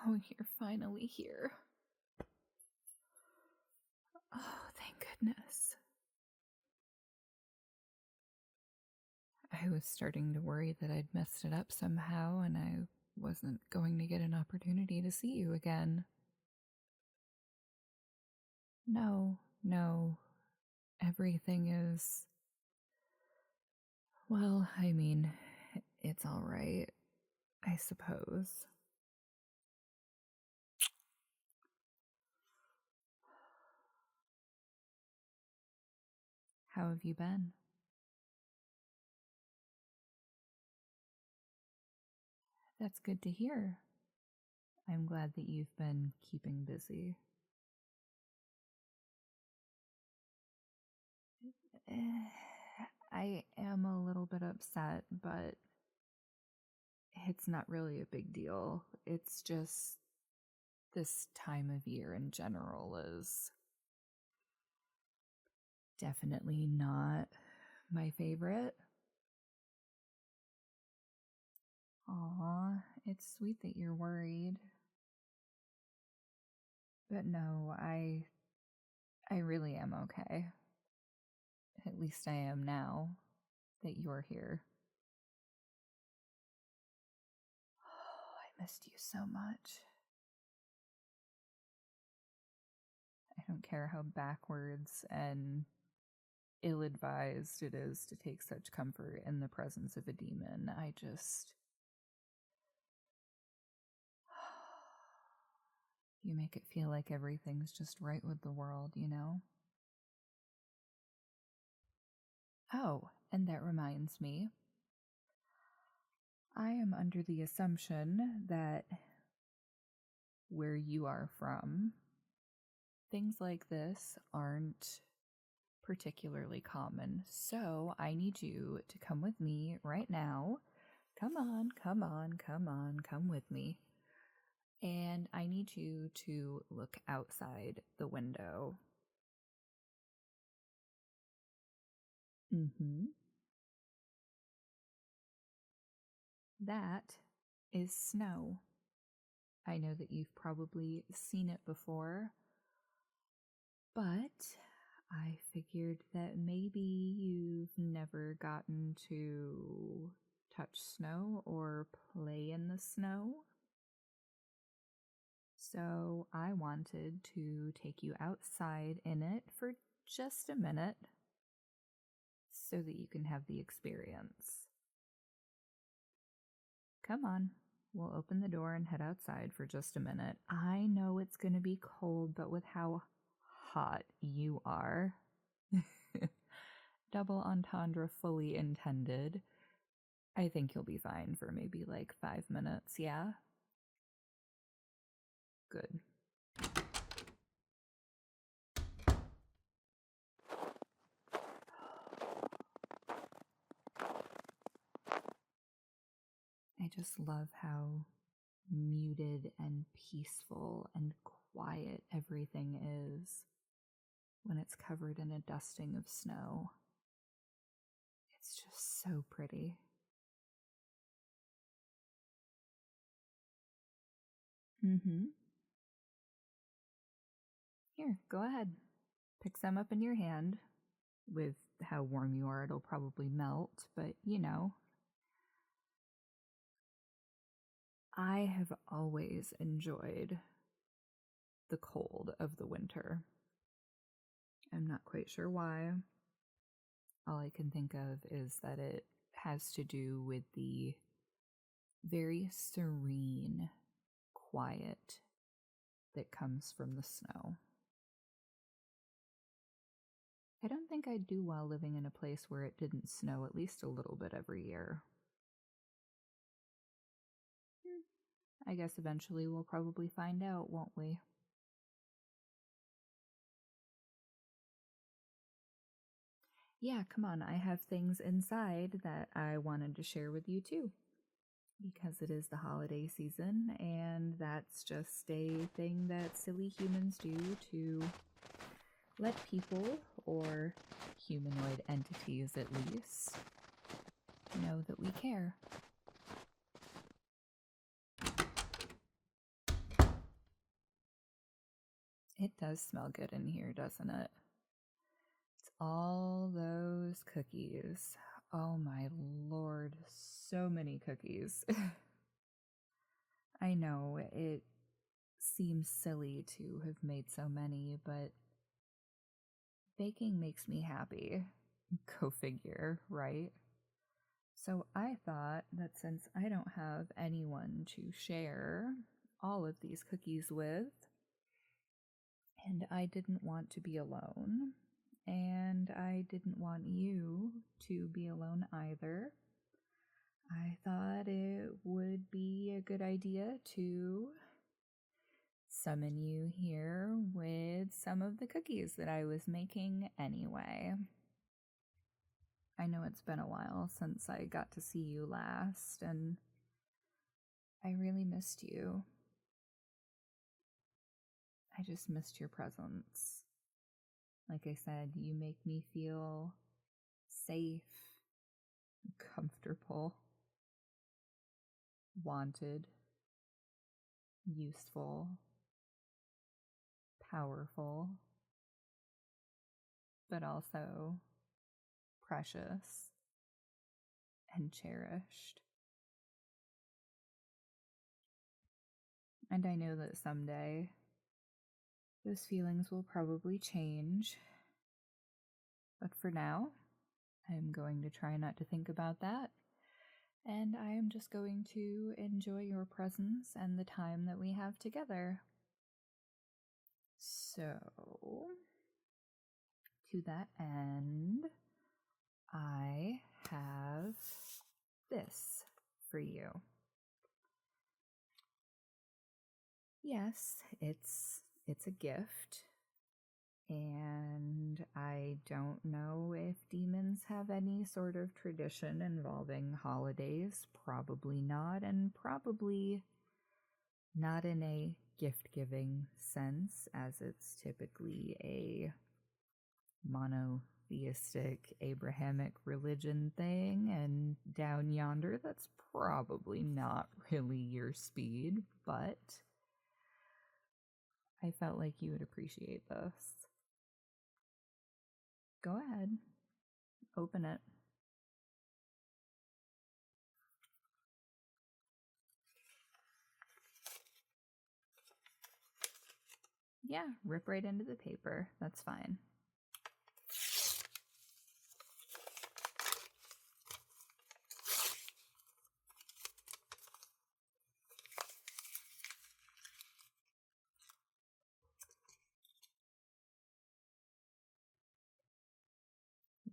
Oh, you're finally here. Oh, thank goodness. I was starting to worry that I'd messed it up somehow and I wasn't going to get an opportunity to see you again. No, everything is... Well, I mean, it's all right, I suppose. How have you been? That's good to hear. I'm glad that you've been keeping busy. I am a little bit upset, but it's not really a big deal. It's just this time of year in general is definitely not my favorite. Aw, it's sweet that you're worried. But no, I really am okay. At least I am now that you're here. Oh, I missed you so much. I don't care how backwards and ill-advised it is to take such comfort in the presence of a demon. I just... You make it feel like everything's just right with the world, you know? Oh, and that reminds me. I am under the assumption that where you are from, things like this aren't particularly common. So I need you to come with me right now. Come on, come with me. And I need you to look outside the window. That is snow. I know that you've probably seen it before, but I figured that maybe you've never gotten to touch snow or play in the snow. So I wanted to take you outside in it for just a minute so that you can have the experience. Come on, we'll open the door and head outside for just a minute. I know it's going to be cold, but with how hot you are, double entendre fully intended, I think you'll be fine for maybe like 5 minutes, yeah? Good. I just love how muted and peaceful and quiet everything is when it's covered in a dusting of snow. It's just so pretty. Here, go ahead. Pick some up in your hand. With how warm you are, it'll probably melt, but you know. I have always enjoyed the cold of the winter. I'm not quite sure why. All I can think of is that it has to do with the very serene quiet that comes from the snow. I don't think I'd do well living in a place where it didn't snow at least a little bit every year. I guess eventually we'll probably find out, won't we? Yeah, come on, I have things inside that I wanted to share with you too. Because it is the holiday season, and that's just a thing that silly humans do to let people, or humanoid entities at least, know that we care. It does smell good in here, doesn't it? It's all those cookies. Oh my lord, so many cookies. I know it seems silly to have made so many, but baking makes me happy. Go figure, right? So I thought that since I don't have anyone to share all of these cookies with, and I didn't want to be alone, and I didn't want you to be alone either, I thought it would be a good idea to summon you here with some of the cookies that I was making anyway. I know it's been a while since I got to see you last, and I really missed you. I just missed your presence. Like I said, you make me feel safe, comfortable, wanted, useful, powerful, but also precious and cherished. And I know that someday those feelings will probably change. But for now, I'm going to try not to think about that. And I am just going to enjoy your presence and the time that we have together. So, to that end, I have this for you. Yes, it's a gift, and I don't know if demons have any sort of tradition involving holidays. Probably not, and probably not in a gift-giving sense, as it's typically a monotheistic Abrahamic religion thing, and down yonder, that's probably not really your speed, but I felt like you would appreciate this. Go ahead, open it. Yeah, rip right into the paper. That's fine.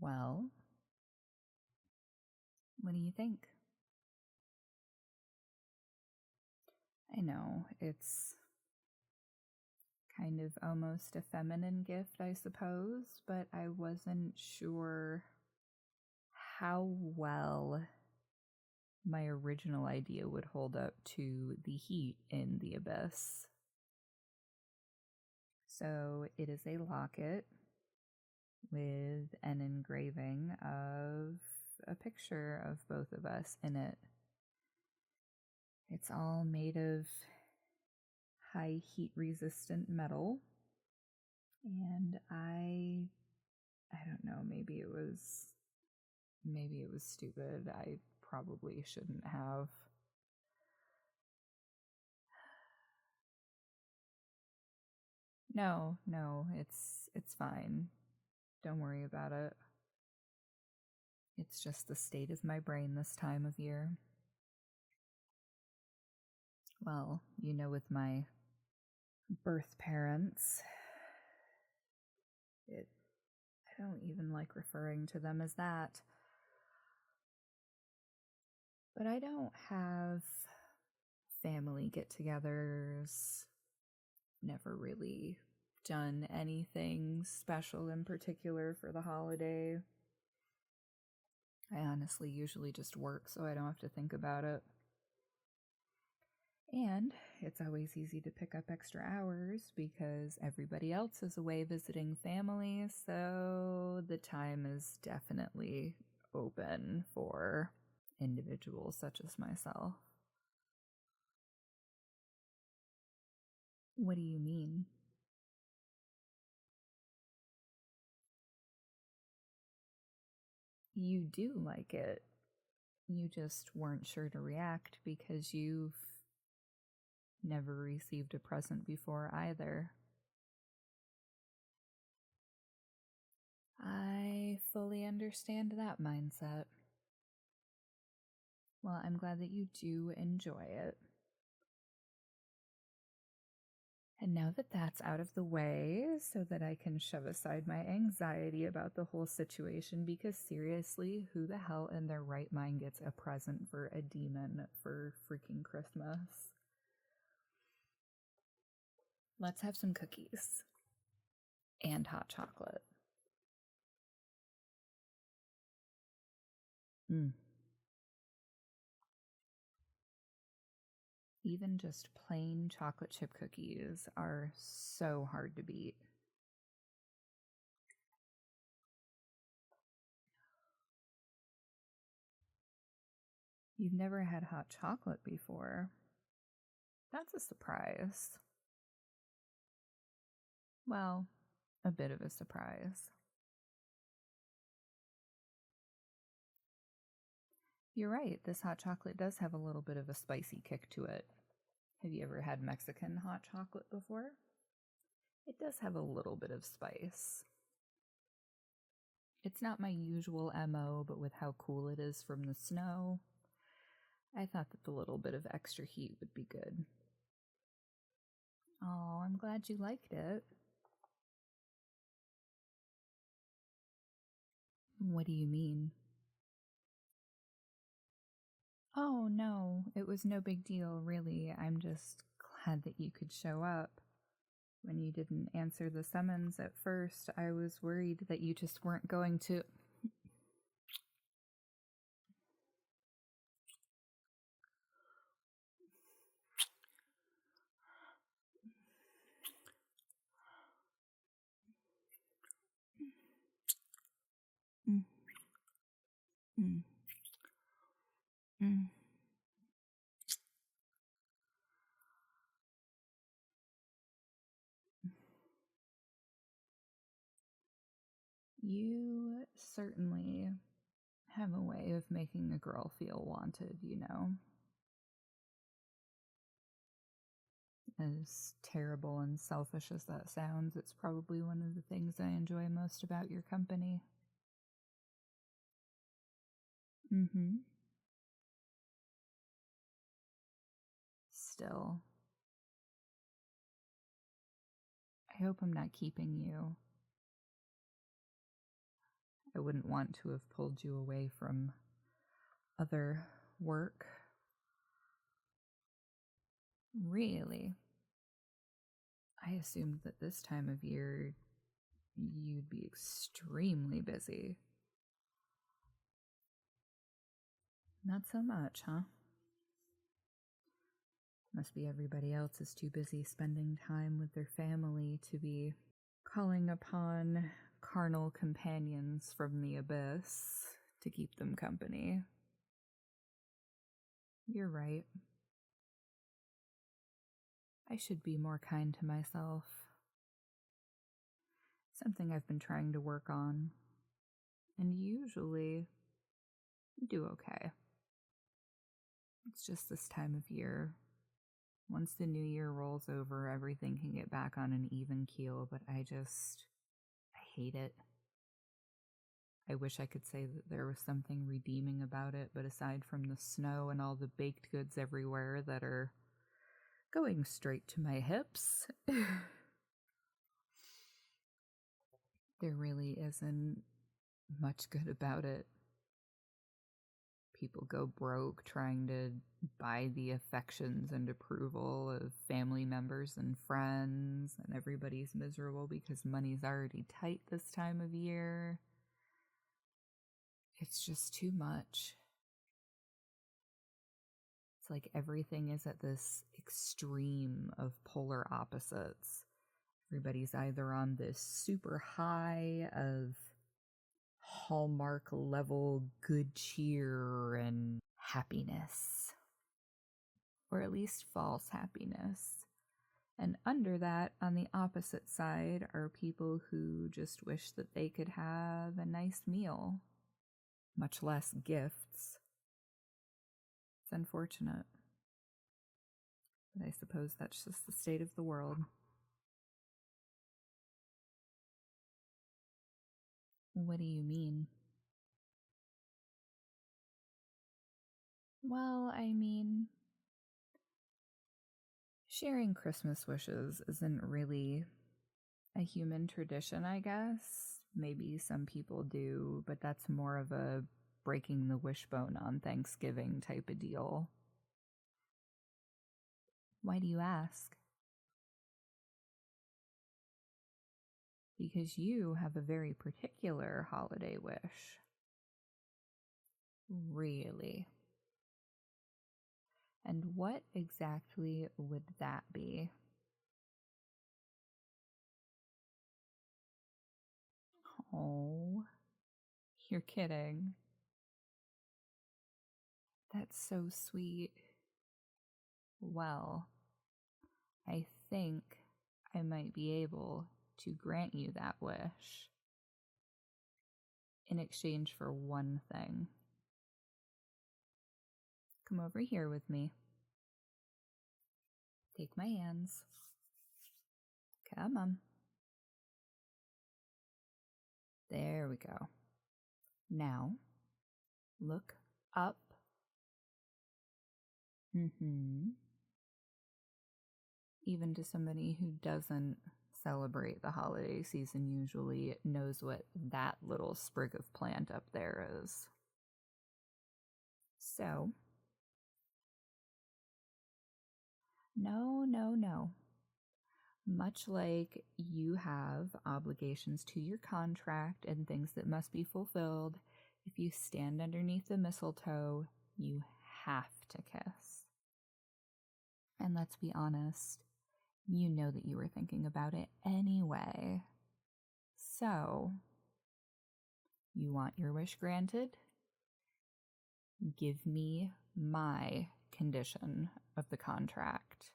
Well, what do you think? I know, it's kind of almost a feminine gift, I suppose, but I wasn't sure how well my original idea would hold up to the heat in the abyss. So it is a locket with an engraving of a picture of both of us in it. It's all made of high heat resistant metal, and I don't know, maybe it was stupid. I probably shouldn't have. No, it's fine. Don't worry about it. It's just the state of my brain this time of year. Well, with my birth parents, I don't even like referring to them as that. But I don't have family get-togethers. Never really done anything special in particular for the holiday. I honestly usually just work, so I don't have to think about it. And it's always easy to pick up extra hours because everybody else is away visiting family, so the time is definitely open for individuals such as myself. What do you mean? You do like it. You just weren't sure to react because you've never received a present before either. I fully understand that mindset. Well, I'm glad that you do enjoy it. And now that that's out of the way, so that I can shove aside my anxiety about the whole situation, because seriously, who the hell in their right mind gets a present for a demon for freaking Christmas? Let's have some cookies and hot chocolate. Even just plain chocolate chip cookies are so hard to beat. You've never had hot chocolate before. That's a surprise. Well, a bit of a surprise. You're right, this hot chocolate does have a little bit of a spicy kick to it. Have you ever had Mexican hot chocolate before? It does have a little bit of spice. It's not my usual MO, but with how cool it is from the snow, I thought that the little bit of extra heat would be good. Oh, I'm glad you liked it. What do you mean? Oh, no, it was no big deal, really. I'm just glad that you could show up. When you didn't answer the summons at first, I was worried that you just weren't going to... Mm. Mm. Mm. You certainly have a way of making a girl feel wanted, you know. As terrible and selfish as that sounds, it's probably one of the things I enjoy most about your company. Still, I hope I'm not keeping you. I wouldn't want to have pulled you away from other work. Really? I assumed that this time of year you'd be extremely busy. Not so much, huh? Must be everybody else is too busy spending time with their family to be calling upon carnal companions from the abyss to keep them company. You're right. I should be more kind to myself. Something I've been trying to work on. And usually, do okay. It's just this time of year. Once the new year rolls over, everything can get back on an even keel, but I hate it. I wish I could say that there was something redeeming about it, but aside from the snow and all the baked goods everywhere that are going straight to my hips, there really isn't much good about it. People go broke trying to buy the affections and approval of family members and friends, and everybody's miserable because money's already tight this time of year. It's just too much. It's like everything is at this extreme of polar opposites. Everybody's either on this super high of Hallmark level good cheer and happiness, or at least false happiness. And under that, on the opposite side, are people who just wish that they could have a nice meal. much less gifts. It's unfortunate, but I suppose that's just the state of the world. What do you mean? Well, I mean, sharing Christmas wishes isn't really a human tradition, I guess. Maybe some people do, but that's more of a breaking the wishbone on Thanksgiving type of deal. Why do you ask? Because you have a very particular holiday wish. Really? And what exactly would that be? Oh, you're kidding. That's so sweet. Well, I think I might be able to grant you that wish in exchange for one thing. Come over here with me. Take my hands. Come on. There we go. Now, look up. Even to somebody who doesn't celebrate the holiday season usually knows what that little sprig of plant up there is. So, no. Much like you have obligations to your contract and things that must be fulfilled, if you stand underneath the mistletoe, you have to kiss. And let's be honest, you know that you were thinking about it anyway. So, you want your wish granted? Give me my condition of the contract.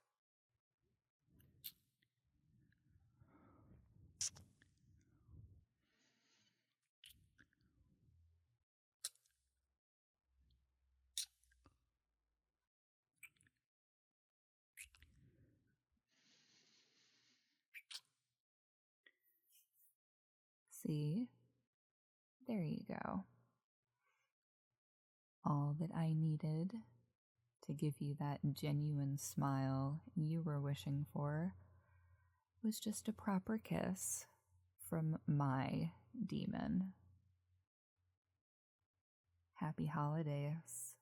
See? There you go. All that I needed to give you that genuine smile you were wishing for was just a proper kiss from my demon. Happy holidays.